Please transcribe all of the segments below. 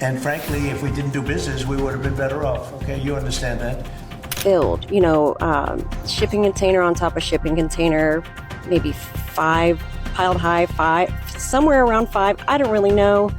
And frankly, if we didn't do business, we would have been better off. Okay, you understand that? Filled, shipping container on top of shipping container, maybe 5 piled high, 5, somewhere around 5. I don't really know.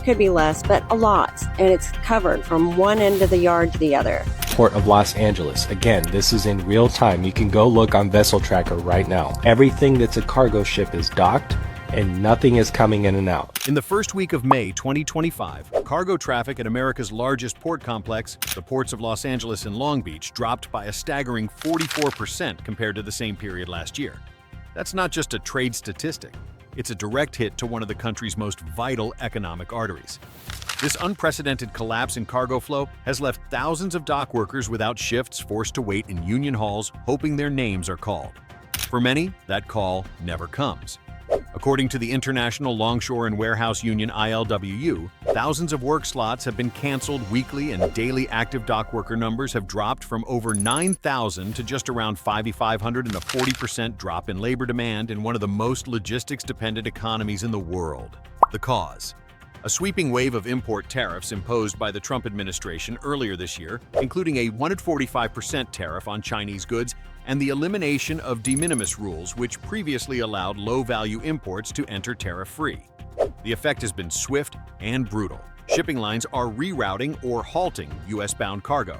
Could be less, but a lot. And it's covered from one end of the yard to the other. Port of Los Angeles. Again, this is in real time. You can go look on Vessel Tracker right now. Everything that's a cargo ship is docked, and nothing is coming in and out. In the first week of May 2025, cargo traffic at America's largest port complex, the ports of Los Angeles and Long Beach, dropped by a staggering 44% compared to the same period last year. That's not just a trade statistic. It's a direct hit to one of the country's most vital economic arteries. This unprecedented collapse in cargo flow has left thousands of dock workers without shifts, forced to wait in union halls, hoping their names are called. For many, that call never comes. According to the International Longshore and Warehouse Union (ILWU), thousands of work slots have been canceled weekly, and daily active dock worker numbers have dropped from over 9,000 to just around 5,500, and a 40% drop in labor demand in one of the most logistics-dependent economies in the world. The cause: a sweeping wave of import tariffs imposed by the Trump administration earlier this year, including a 145% tariff on Chinese goods and the elimination of de minimis rules, which previously allowed low-value imports to enter tariff-free. The effect has been swift and brutal. Shipping lines are rerouting or halting U.S.-bound cargo.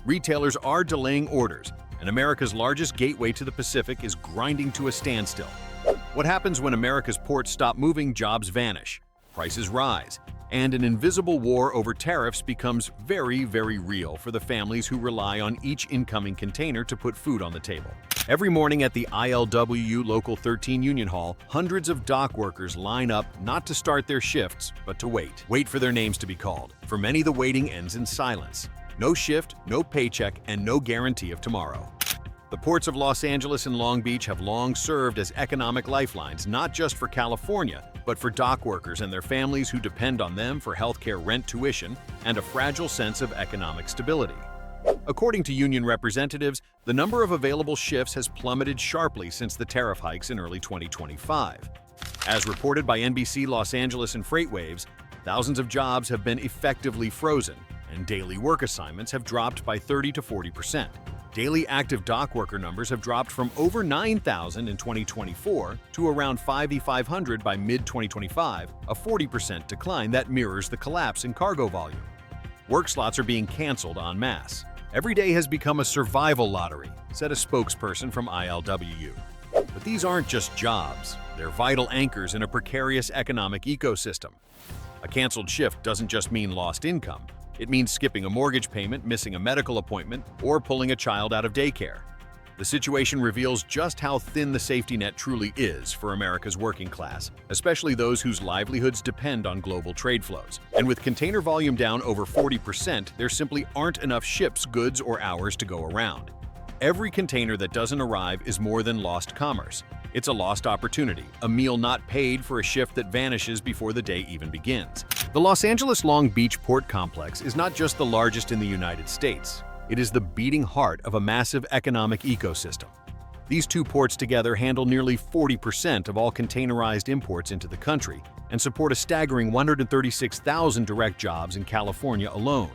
Retailers are delaying orders, and America's largest gateway to the Pacific is grinding to a standstill. What happens when America's ports stop moving? Jobs vanish, prices rise, and an invisible war over tariffs becomes very, very real for the families who rely on each incoming container to put food on the table. Every morning at the ILWU Local 13 Union Hall, hundreds of dock workers line up not to start their shifts, but to wait. Wait for their names to be called. For many, the waiting ends in silence. No shift, no paycheck, and no guarantee of tomorrow. The ports of Los Angeles and Long Beach have long served as economic lifelines, not just for California, but for dock workers and their families who depend on them for healthcare, rent, tuition, and a fragile sense of economic stability. According to union representatives, the number of available shifts has plummeted sharply since the tariff hikes in early 2025. As reported by NBC Los Angeles and FreightWaves, thousands of jobs have been effectively frozen, and daily work assignments have dropped by 30 to 40%. Daily active dock worker numbers have dropped from over 9,000 in 2024 to around 5,500 by mid-2025, a 40% decline that mirrors the collapse in cargo volume. Work slots are being canceled en masse. Every day has become a survival lottery, said a spokesperson from ILWU. But these aren't just jobs. They're vital anchors in a precarious economic ecosystem. A canceled shift doesn't just mean lost income. It means skipping a mortgage payment, missing a medical appointment, or pulling a child out of daycare. The situation reveals just how thin the safety net truly is for America's working class, especially those whose livelihoods depend on global trade flows. And with container volume down over 40%, there simply aren't enough ships, goods, or hours to go around. Every container that doesn't arrive is more than lost commerce. It's a lost opportunity, a meal not paid for a shift that vanishes before the day even begins. The Los Angeles Long Beach Port Complex is not just the largest in the United States. It is the beating heart of a massive economic ecosystem. These two ports together handle nearly 40% of all containerized imports into the country and support a staggering 136,000 direct jobs in California alone.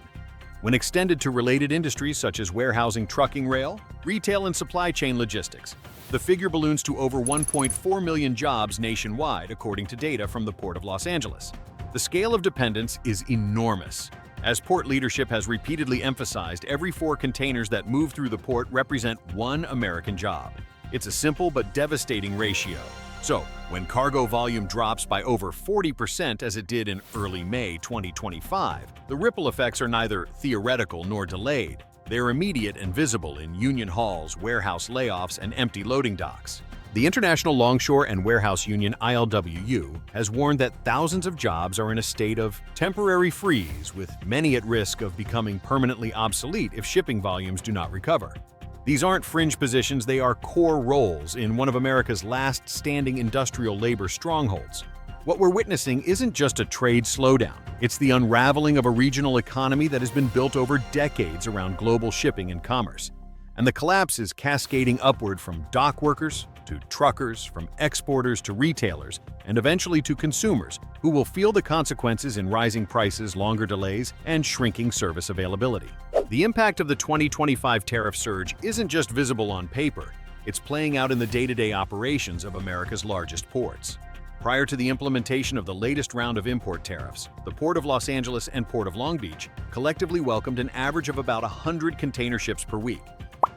When extended to related industries such as warehousing, trucking, rail, retail, and supply chain logistics, the figure balloons to over 1.4 million jobs nationwide, according to data from the Port of Los Angeles. The scale of dependence is enormous. As port leadership has repeatedly emphasized, every 4 containers that move through the port represent 1 American job. It's a simple but devastating ratio. So, when cargo volume drops by over 40% as it did in early May 2025, the ripple effects are neither theoretical nor delayed. They're immediate and visible in union halls, warehouse layoffs, and empty loading docks. The International Longshore and Warehouse Union (ILWU) has warned that thousands of jobs are in a state of temporary freeze, with many at risk of becoming permanently obsolete if shipping volumes do not recover. These aren't fringe positions, they are core roles in one of America's last standing industrial labor strongholds. What we're witnessing isn't just a trade slowdown, it's the unraveling of a regional economy that has been built over decades around global shipping and commerce. And the collapse is cascading upward from dock workers to truckers, from exporters to retailers, and eventually to consumers, who will feel the consequences in rising prices, longer delays, and shrinking service availability. The impact of the 2025 tariff surge isn't just visible on paper, it's playing out in the day-to-day operations of America's largest ports. Prior to the implementation of the latest round of import tariffs, the Port of Los Angeles and Port of Long Beach collectively welcomed an average of about 100 container ships per week.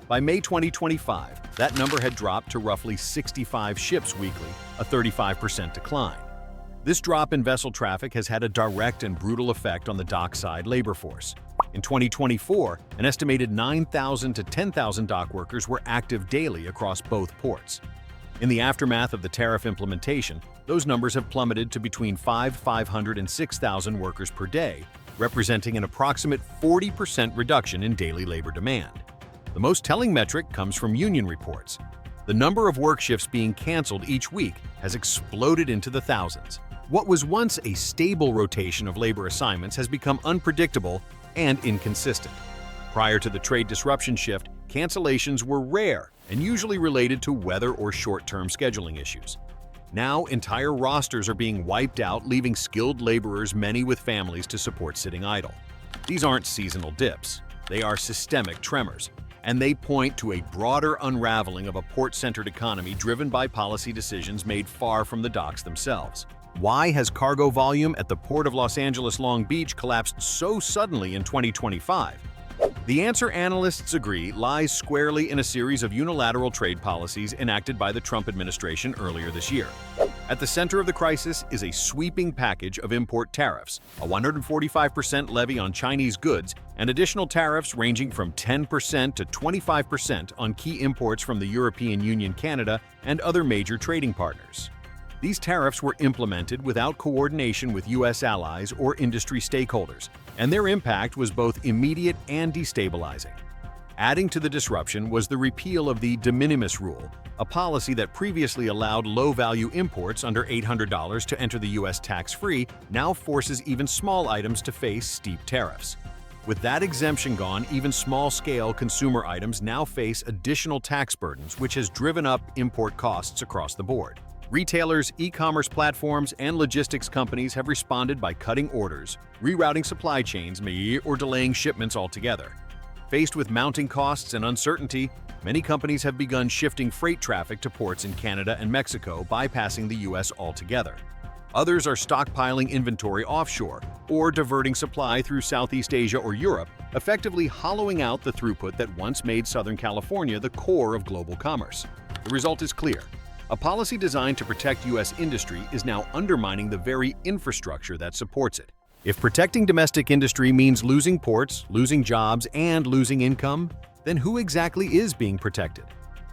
By May 2025, that number had dropped to roughly 65 ships weekly, a 35% decline. This drop in vessel traffic has had a direct and brutal effect on the dockside labor force. In 2024, an estimated 9,000 to 10,000 dock workers were active daily across both ports. In the aftermath of the tariff implementation, those numbers have plummeted to between 500 and 6,000 workers per day, representing an approximate 40% reduction in daily labor demand. The most telling metric comes from union reports. The number of work shifts being canceled each week has exploded into the thousands. What was once a stable rotation of labor assignments has become unpredictable and inconsistent. Prior to the trade disruption shift, cancellations were rare and usually related to weather or short-term scheduling issues. Now, entire rosters are being wiped out, leaving skilled laborers, many with families, to support sitting idle. These aren't seasonal dips. They are systemic tremors, and they point to a broader unraveling of a port-centered economy driven by policy decisions made far from the docks themselves. Why has cargo volume at the Port of Los Angeles Long Beach collapsed so suddenly in 2025? The answer, analysts agree, lies squarely in a series of unilateral trade policies enacted by the Trump administration earlier this year. At the center of the crisis is a sweeping package of import tariffs, a 145% levy on Chinese goods, and additional tariffs ranging from 10% to 25% on key imports from the European Union, Canada, and other major trading partners. These tariffs were implemented without coordination with U.S. allies or industry stakeholders, and their impact was both immediate and destabilizing. Adding to the disruption was the repeal of the de minimis rule, a policy that previously allowed low-value imports under $800 to enter the U.S. tax-free, now forces even small items to face steep tariffs. With that exemption gone, even small-scale consumer items now face additional tax burdens, which has driven up import costs across the board. Retailers, e-commerce platforms, and logistics companies have responded by cutting orders, rerouting supply chains, or delaying shipments altogether. Faced with mounting costs and uncertainty, many companies have begun shifting freight traffic to ports in Canada and Mexico, bypassing the U.S. altogether. Others are stockpiling inventory offshore or diverting supply through Southeast Asia or Europe, effectively hollowing out the throughput that once made Southern California the core of global commerce. The result is clear. A policy designed to protect U.S. industry is now undermining the very infrastructure that supports it. If protecting domestic industry means losing ports, losing jobs, and losing income, then who exactly is being protected?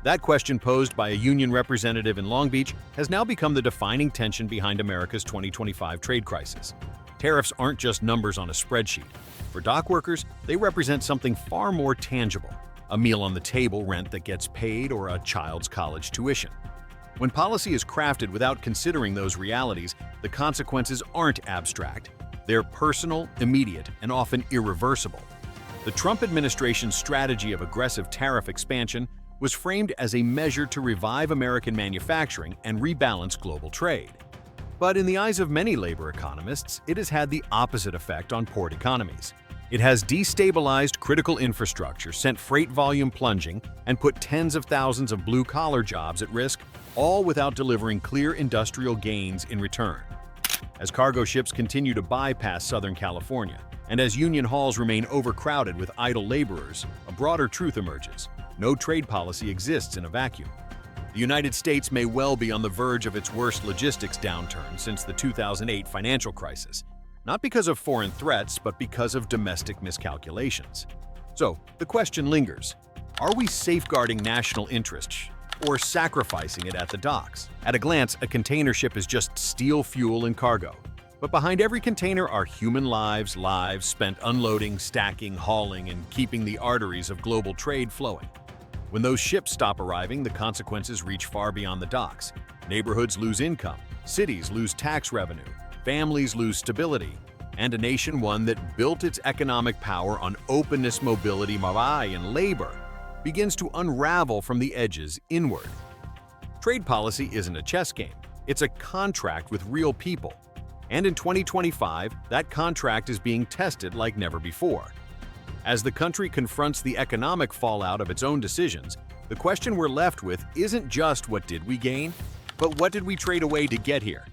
That question, posed by a union representative in Long Beach, has now become the defining tension behind America's 2025 trade crisis. Tariffs aren't just numbers on a spreadsheet. For dock workers, they represent something far more tangible: a meal on the table, rent that gets paid, or a child's college tuition. When policy is crafted without considering those realities, the consequences aren't abstract. They're personal, immediate, and often irreversible. The Trump administration's strategy of aggressive tariff expansion was framed as a measure to revive American manufacturing and rebalance global trade. But in the eyes of many labor economists, it has had the opposite effect on port economies. It has destabilized critical infrastructure, sent freight volume plunging, and put tens of thousands of blue-collar jobs at risk, all without delivering clear industrial gains in return. As cargo ships continue to bypass Southern California, and as union halls remain overcrowded with idle laborers, a broader truth emerges: no trade policy exists in a vacuum. The United States may well be on the verge of its worst logistics downturn since the 2008 financial crisis, not because of foreign threats, but because of domestic miscalculations. So, the question lingers: are we safeguarding national interests or sacrificing it at the docks? At a glance, a container ship is just steel, fuel, and cargo. But behind every container are human lives spent unloading, stacking, hauling, and keeping the arteries of global trade flowing. When those ships stop arriving, the consequences reach far beyond the docks. Neighborhoods lose income, cities lose tax revenue, families lose stability, and a nation, one that built its economic power on openness, mobility, and labor, begins to unravel from the edges inward. Trade policy isn't a chess game, it's a contract with real people. And in 2025, that contract is being tested like never before. As the country confronts the economic fallout of its own decisions, the question we're left with isn't just what did we gain, but what did we trade away to get here?